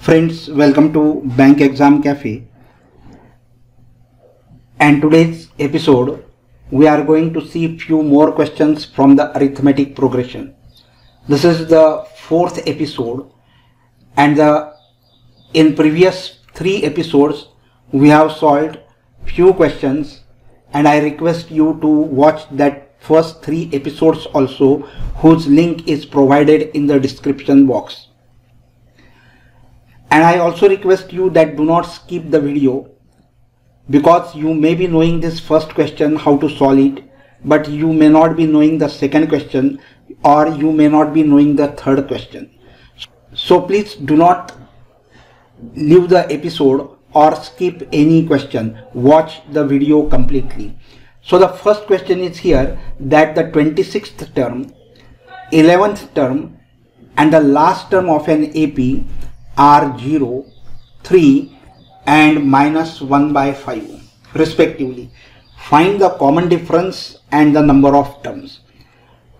Friends, welcome to Bank Exam Cafe, and today's episode we are going to see few more questions from the arithmetic progression. This is the fourth episode, and in previous 3 episodes we have solved few questions, and I request you to watch that first 3 episodes also, whose link is provided in the description box. And I also request you that do not skip the video, because you may be knowing this first question, how to solve it, but you may not be knowing the second question, or you may not be knowing the third question. So please do not leave the episode or skip any question. Watch the video completely. So the first question is here, that the 26th term, 11th term and the last term of an AP are 0, 3 and minus 1 by 5 respectively. Find the common difference and the number of terms.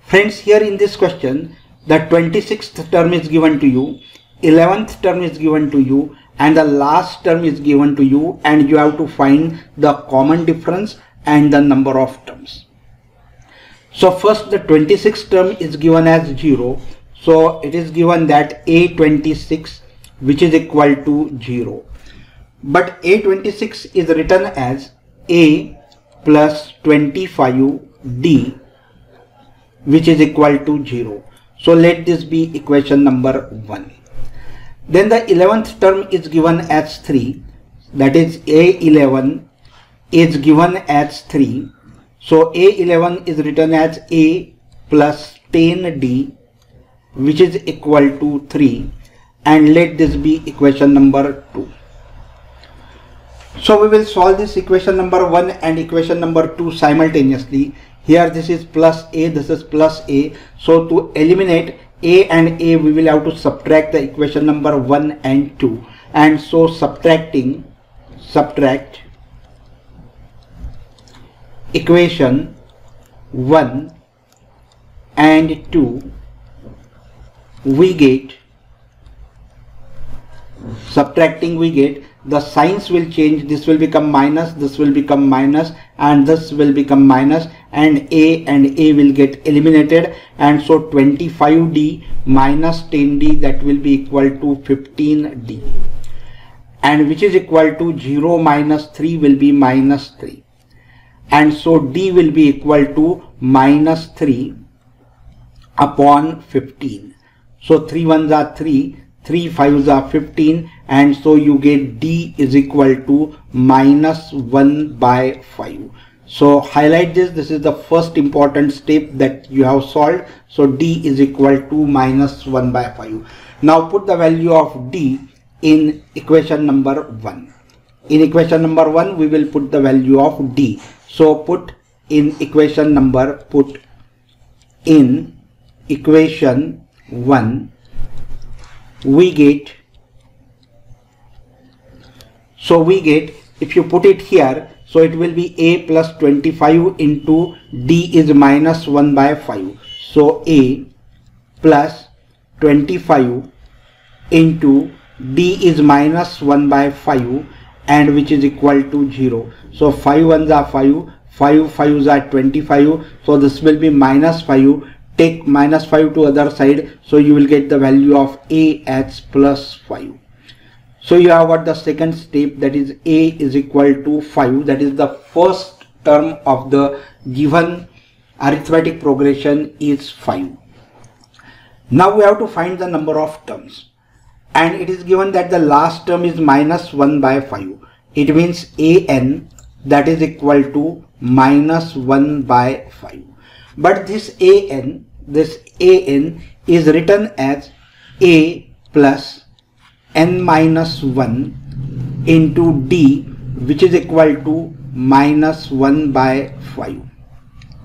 Friends, here in this question, the 26th term is given to you, 11th term is given to you, and the last term is given to you, and you have to find the common difference and the number of terms. So first, the 26th term is given as 0. So it is given that A26, which is equal to 0. But A26 is written as A plus 25D, which is equal to 0. So let this be equation number 1. Then the 11th term is given as 3. That is A11 is given as 3. So A11 is written as A plus 10D, which is equal to 3. And let this be equation number 2. So we will solve this equation number 1 and equation number 2 simultaneously. Here this is plus A, this is plus A. So to eliminate A and A, we will have to subtract the equation number 1 and 2. And so subtract equation 1 and 2, we get, subtracting we get, the signs will change. This will become minus, this will become minus, and this will become minus, and A will get eliminated, and so 25D minus 10D, that will be equal to 15D, and which is equal to 0 minus 3 will be minus 3, and so D will be equal to minus 3 upon 15. So 3 ones are 3, 3 5s are 15, and so you get D is equal to minus 1 by 5. So highlight this. This is the first important step that you have solved. So D is equal to minus 1 by 5. Now put the value of D in equation number 1. In equation number 1, we will put the value of D. So put in equation 1, we get, if you put it here, so it will be A plus 25 into D is minus 1 by 5. So A plus 25 into D is minus 1 by 5, and which is equal to 0. So 5 ones are 5, 5 5s are 25. So this will be minus 5. Take minus 5 to other side, so you will get the value of A as plus 5. So you have got the second step, that is A is equal to 5. That is the first term of the given arithmetic progression is 5. Now we have to find the number of terms, and it is given that the last term is minus 1 by 5. It means AN, that is equal to minus 1 by 5. But this AN is written as A plus n minus 1 into D, which is equal to minus 1 by 5.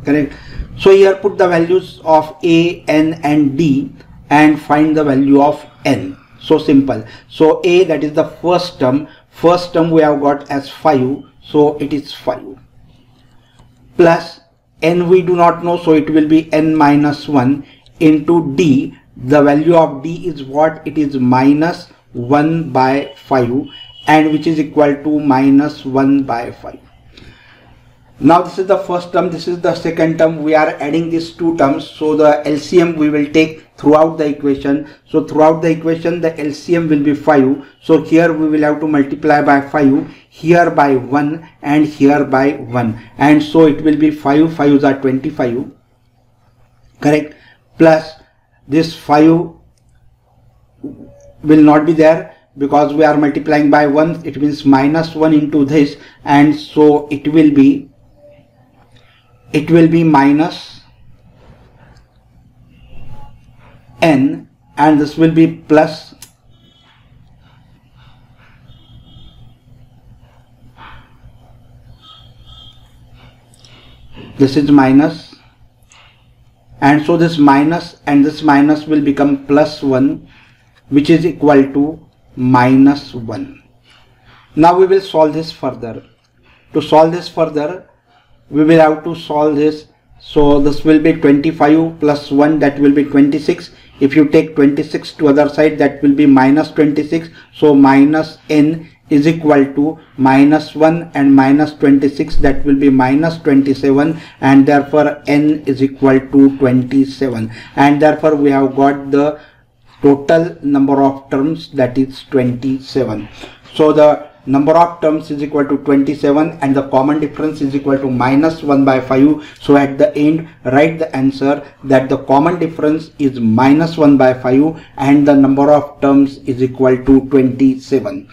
Correct? So here put the values of A, N and D and find the value of N. So simple. So A, that is the first term we have got as 5. So it is 5. Plus N we do not know, so it will be n minus 1 into D. The value of D is what? It is minus 1 by 5 and which is equal to minus 1 by 5. Now this is the first term, this is the second term. We are adding these two terms, so the LCM we will take throughout the equation. So throughout the equation the LCM will be 5. So here we will have to multiply by 5, here by 1 and here by 1, and so it will be 5 5s are 25, correct, plus this 5 will not be there because we are multiplying by 1. It means minus 1 into this, and so it will be minus n, and this will be plus this is minus, and so this minus and this minus will become plus 1, which is equal to minus 1. Now we will solve this further. To solve this further, we will have to solve this. So this will be 25 plus 1, that will be 26. If you take 26 to other side, that will be minus 26. So minus n is equal to minus 1 and minus 26, that will be minus 27, and therefore n is equal to 27, and therefore we have got the total number of terms, that is 27. So the number of terms is equal to 27 and the common difference is equal to minus 1 by 5. So at the end write the answer that the common difference is minus 1 by 5 and the number of terms is equal to 27.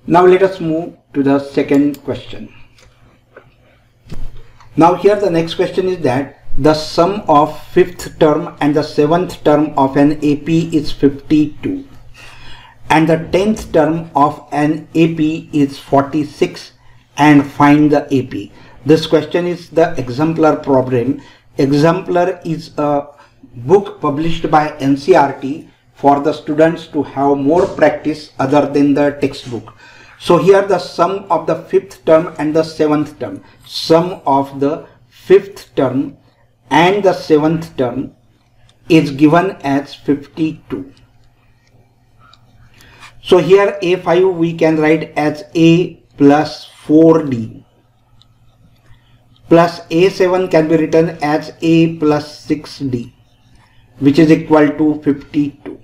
Now let us move to the second question. Now here the next question is that the sum of 5th term and the 7th term of an AP is 52. And the 10th term of an AP is 46, and find the AP. This question is the exemplar problem. Exemplar is a book published by NCERT for the students to have more practice other than the textbook. So here the sum of the 5th term and the 7th term. Sum of the 5th term and the 7th term is given as 52. So here A5 we can write as A plus 4D, plus A7 can be written as A plus 6D, which is equal to 52.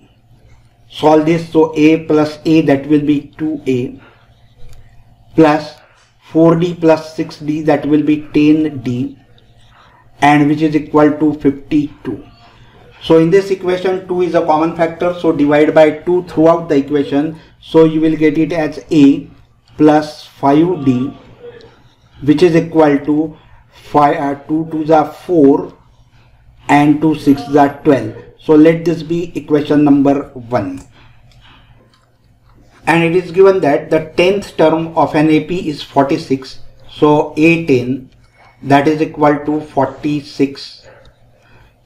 Solve this. So A plus A, that will be 2A, plus 4D plus 6D, that will be 10D, and which is equal to 52. So in this equation 2 is a common factor, so divide by 2 throughout the equation. So you will get it as A plus 5D, which is equal to 2 2s are 4 and 2 6s are 12. So let this be equation number 1. And it is given that the 10th term of an AP is 46. So A10, that is equal to 46.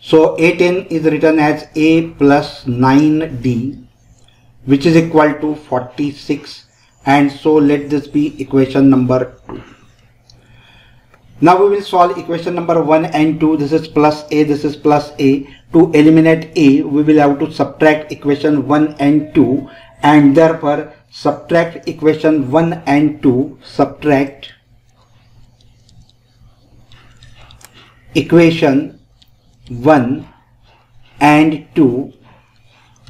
So A10 is written as A plus 9D, which is equal to 46, and so let this be equation number 2. Now we will solve equation number 1 and 2. This is plus A, this is plus A. To eliminate A, we will have to subtract equation 1 and 2, and therefore subtract equation 1 and 2, subtract equation 1 and 2,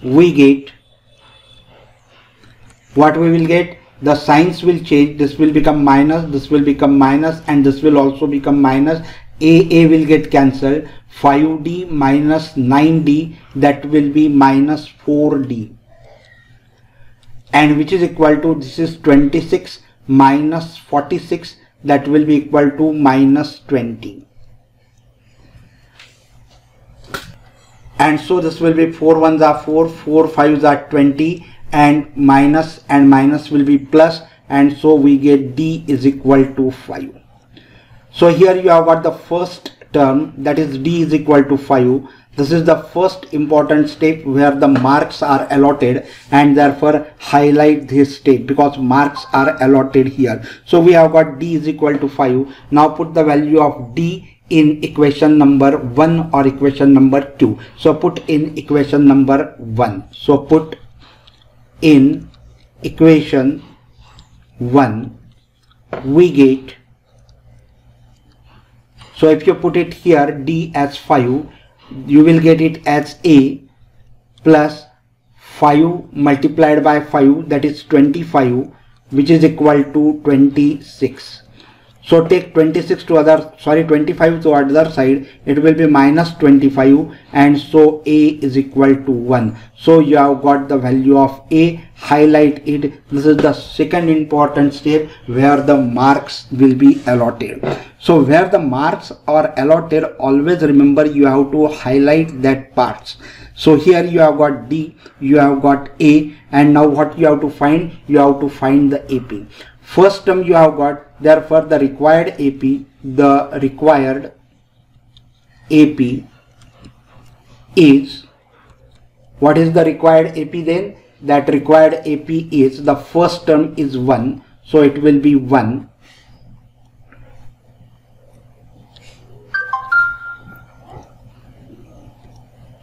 we get what we will get. The signs will change. This will become minus, this will become minus, and this will also become minus. A will get cancelled. 5D minus 9D, that will be minus 4D, and which is equal to, this is 26 minus 46, that will be equal to minus 20. And so this will be 4 1s are 4, 4 5s are 20, and minus will be plus, and so we get D is equal to 5. So here you have got the first term, that is D is equal to 5. This is the first important step where the marks are allotted, and therefore highlight this step because marks are allotted here. So we have got D is equal to 5. Now put the value of D in equation number 1 or equation number 2. So put in equation number 1. So put in equation 1, we get, so if you put it here d as 5, you will get it as a plus 5 multiplied by 5, that is 25, which is equal to 26. So take 25 to other side, it will be minus 25, and so a is equal to 1. So you have got the value of a, highlight it. This is the second important step where the marks will be allotted. So where the marks are allotted, always remember you have to highlight that parts. So here you have got D, you have got A, and now what you have to find? You have to find the AP. First term you have got, therefore the required AP is, what is the required AP then? That required AP is, the first term is 1, so it will be 1.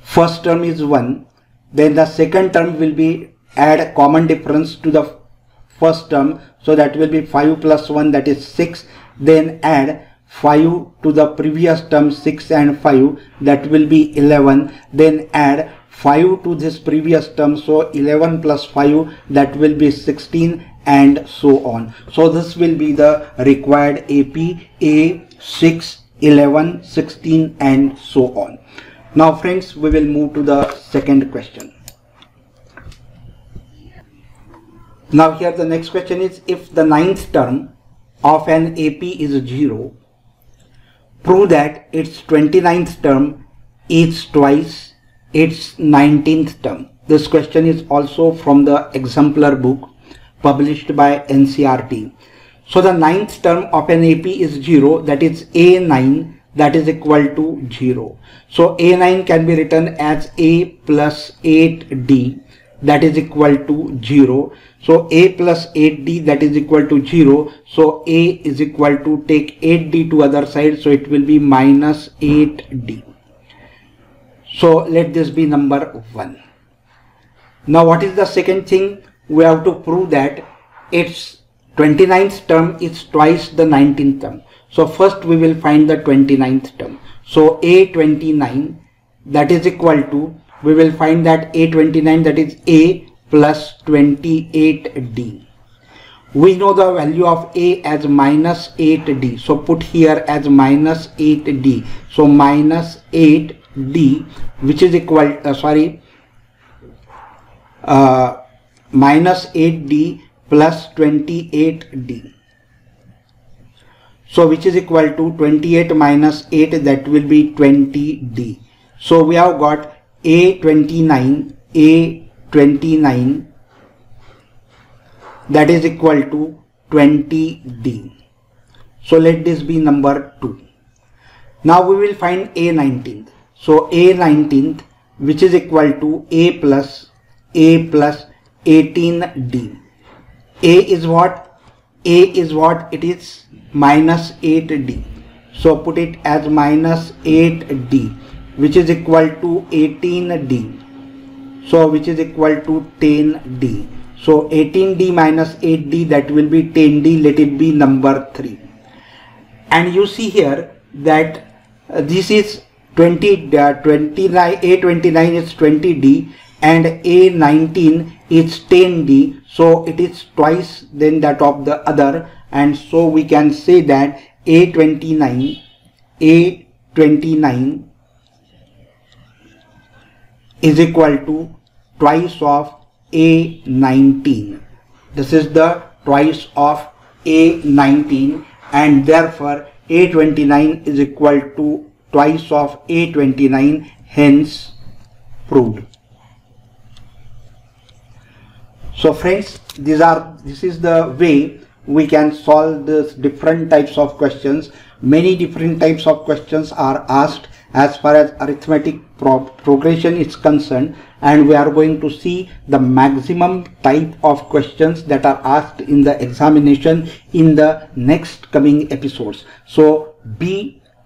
First term is 1, then the second term will be add common difference to the first term, so that will be 5 plus 1, that is 6, then add 5 to the previous term, 6 and 5, that will be 11, then add 5 to this previous term, so 11 plus 5, that will be 16, and so on. So this will be the required AP, A, 6, 11, 16, and so on. Now friends, we will move to the second question. Now here the next question is, if the ninth term of an AP is 0, prove that its 29th term is twice its 19th term. This question is also from the exemplar book published by NCERT. So the ninth term of an AP is 0, that is A9, that is equal to 0. So A9 can be written as A plus 8D, that is equal to 0. So a plus 8d, that is equal to 0. So a is equal to, take 8d to other side, so it will be minus 8d. So let this be number 1. Now what is the second thing? We have to prove that its 29th term is twice the 19th term. So first we will find the 29th term. So A29, that is equal to, we will find that A29, that is A plus 28D. We know the value of A as minus 8D. So put here as minus 8D. So minus 8D, which is equal, minus 8D plus 28D. So which is equal to 28 minus 8, that will be 20D. So we have got A29, that is equal to 20D. So let this be number 2. Now we will find A19th. So A19th, which is equal to A plus 18D. A is what? A is what? It is minus 8D. So put it as minus 8D, which is equal to 18D. So which is equal to 10D. So 18D minus 8D, that will be 10D. Let it be number 3. And you see here that this is A29 is 20D and A19 is 10D. So it is twice than that of the other, and so we can say that A29 is equal to twice of A19. This is the twice of A19, and therefore A29 is equal to twice of A29, hence proved. So friends, this is the way we can solve this different types of questions. Many different types of questions are asked as far as arithmetic progression is concerned, and we are going to see the maximum type of questions that are asked in the examination in the next coming episodes. So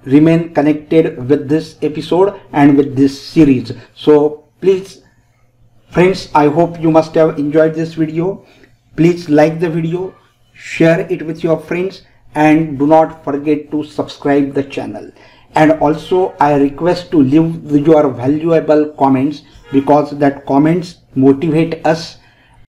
remain connected with this episode and with this series. So please Friends, I hope you must have enjoyed this video. Please like the video, share it with your friends, and do not forget to subscribe the channel. And also I request to leave your valuable comments, because that comments motivate us